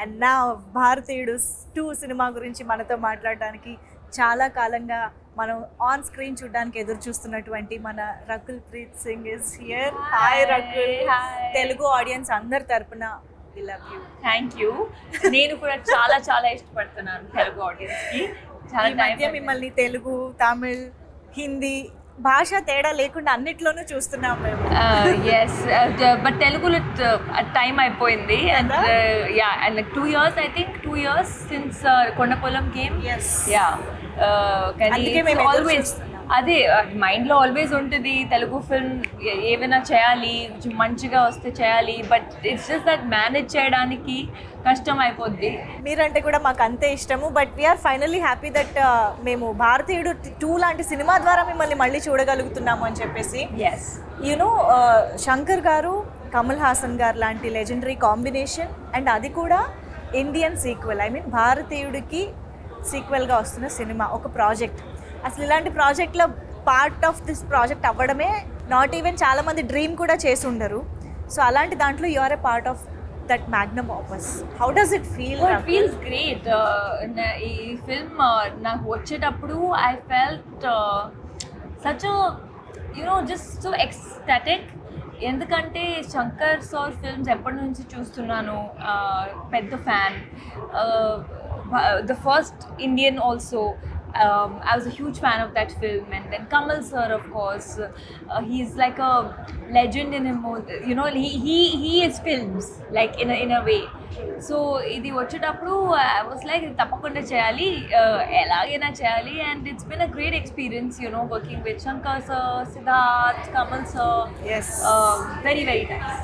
And నా భారతీయుడు 2 cinema గురించి మనతో మాట్లాడడానికి చాలా కాలంగా మనం ఆన్ స్క్రీన్ చూడడానికి ఎదురు చూస్తున్నటువంటి మన Rakul Preet Singh is here. Hi Rakul. Telugu audience అందరి తరపున we love you. Thank you. నేను కూడా చాలా చాలా ఇష్టపడుతున్నాను తెలుగు ఆడియన్స్కి. చాలా మధ్య మిమ్మల్ని తెలుగు, తమిళ్, హిందీ భాష తేడా లేకుండా అన్నిట్లోనూ చూస్తున్నాం మేము. ఎస్, బట్ తెలుగులో టైం అయిపోయింది. And yeah, and like 2 years, I think 2 years since Kondapolam came. Yeah, కానీ ఆల్వేస్ అదే మైండ్లో ఆల్వేస్ ఉంటుంది తెలుగు ఫిల్మ్ ఏమైనా చేయాలి, మంచిగా వస్తే చేయాలి, but it's just that manage చేయడానికి కష్టం అయిపోద్ది. మీరంటే కూడా మాకు అంతే ఇష్టము. But we are finally happy that మేము భారతీయుడు 2 లాంటి సినిమా ద్వారా మిమ్మల్ని మళ్ళీ చూడగలుగుతున్నాము అని చెప్పేసి. యూనో శంకర్ గారు, కమల్ హాసన్ గారు లాంటి లెజెండరీ కాంబినేషన్, అండ్ అది కూడా ఇండియన్ సీక్వెల్. ఐ మీన్ భారతీయుడికి సీక్వెల్గా వస్తున్న సినిమా, ఒక ప్రాజెక్ట్. అసలు ఇలాంటి ప్రాజెక్ట్లో పార్ట్ ఆఫ్ దిస్ ప్రాజెక్ట్ అవ్వడమే నాట్ ఈవెన్ చాలామంది డ్రీమ్ కూడా చేసి ఉండరు. సో అలాంటి దాంట్లో you are a part of that magnum opus. How does it feel? It feels great. ఈ ఫిల్మ్ నాకు వచ్చేటప్పుడు I felt such just so ecstatic. ఎందుకంటే శంకర్ సార్ ఫిల్మ్స్ ఎప్పటి నుంచి చూస్తున్నాను, పెద్ద fan. The first Indian also. I was a huge fan of that film, and then Kamal sir, of course, he's like a legend in him. You know, he is films like in a way. So idi vachetapudu I was like tappakunda cheyali, elagena cheyali, and it's been a great experience, you know, working with Shankar sir, Siddharth, Kamal sir. Yes, very very nice.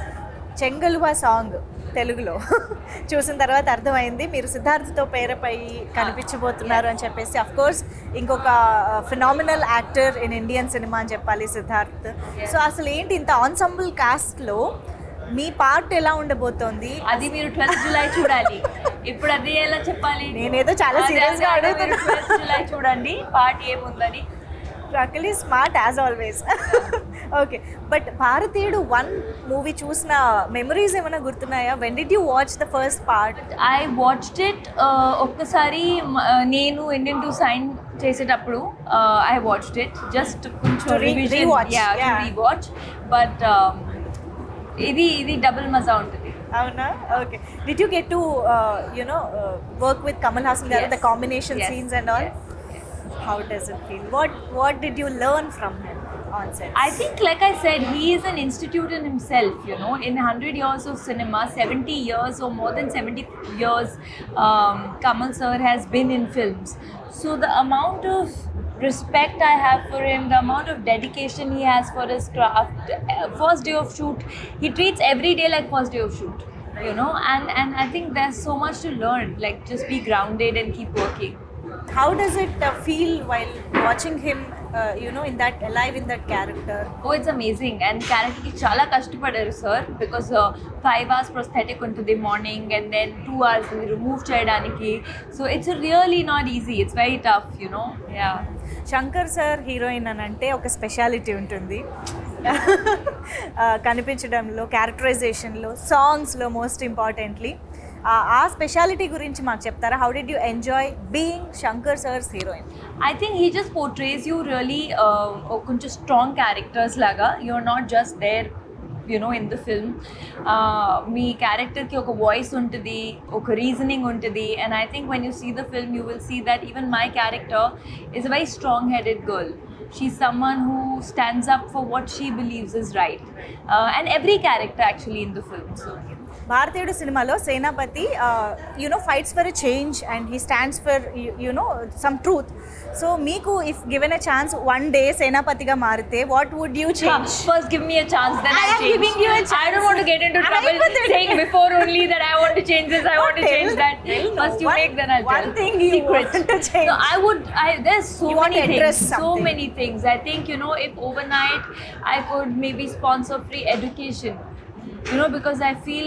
చెంగలువా song తెలుగులో చూసిన తర్వాత అర్థమైంది మీరు సిద్ధార్థ్తో పేరుపై కనిపించబోతున్నారు అని చెప్పేసి. Of course ఇంకొక phenomenal actor in Indian cinema అని చెప్పాలి సిద్ధార్థ్. సో అసలు ఏంటి ఇంత ఆన్సంబుల్ కాస్ట్లో మీ పార్ట్ ఎలా ఉండబోతోంది? అది మీరు 12th July చూడాలి. ఇప్పుడు అది ఎలా చెప్పాలి? నేనేదో చాలా సీరియస్గా అడుగుతున్నా. 12th July చూడండి పార్ట్ ఏముందని. Rakul is smart as always. Okay, but భారతీయుడు 1 మూవీ చూసిన మెమరీస్ ఏమైనా గుర్తున్నాయా? When did you watch the first part? I watched it ఒక్కసారి నేను ఇండియన్ 2 సైన్ చేసేటప్పుడు I watched it just కొంచెం రివిజన్, to rewatch, but ఇది డబుల్ మజా ఉంటుంది. అవునా? Okay. Did you get to work with Kamal Hassan garu, the combination scenes and all? How does it feel? What did you learn from him on set? I think, like I said, he is an institute in himself, you know. In 100 years of cinema, 70 years or more than 70 years, Kamal sir has been in films. So the amount of respect I have for him, the amount of dedication he has for his craft, first day of shoot, he treats every day like first day of shoot, you know. And I think there's so much to learn, like just be grounded and keep working. How does it feel while watching him, in that alive in that character? Oh, it's amazing. And character ki chala kashtapadaru sir, because 5 hours prosthetic untundi morning and then 2 hours remove cheyadaniki. So it's really not easy. It's very tough, you know. Yeah. Shankar sir heroine అని అంటే ఒక speciality ఉంటుంది. కనిపించడంలో, క్యారెక్టరైజేషన్లో, సాంగ్స్లో most importantly. ఆ speciality గురించి మాకు చెప్తారా? How did you enjoy being Shankar sir's heroine? I think he just portrays you really కొంచెం స్ట్రాంగ్ క్యారెక్టర్స్ లాగా. You're not just there, you know, in the film. మీ క్యారెక్టర్కి ఒక వాయిస్ ఉంటుంది, ఒక రీజనింగ్ ఉంటుంది. And I think when you see the film, you will see that even my character is a very strong-headed girl. She's someone who stands up for what she believes is right. And every character actually in the film. So Bharateeyudu సినిమాలో Senapathi fights for a change and he stands for some truth. So మీకు if given a chance one day సేనాపతిగా మారితే what would you change? First give me a chance, then I am giving you a chance. I don't want to get into trouble saying before only that I want to change this, I want to change that. First you make, then I'll tell. One thing you want to change. No, there's so many things. So many things. I think, if overnight I could maybe sponsor free education. Because I feel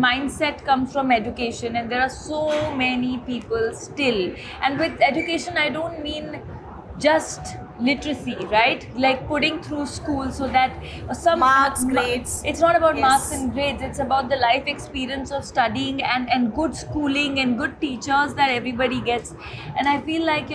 mindset comes from education, and there are so many people still. And with education, I don't mean just literacy, right? Like putting through school so that some Marks, grades. It's not about Yes. marks and grades. It's about the life experience of studying and good schooling and good teachers that everybody gets. And I feel like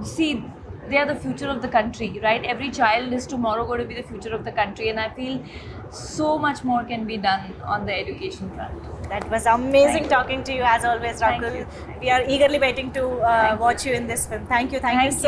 see, they are the future of the country, right? Every child is tomorrow going to be the future of the country, and I feel so much more can be done on the education front. That was amazing talking to you as always, Thank Rakul. you. We are eagerly waiting to watch you in this film. Thank you. Thank you Thank so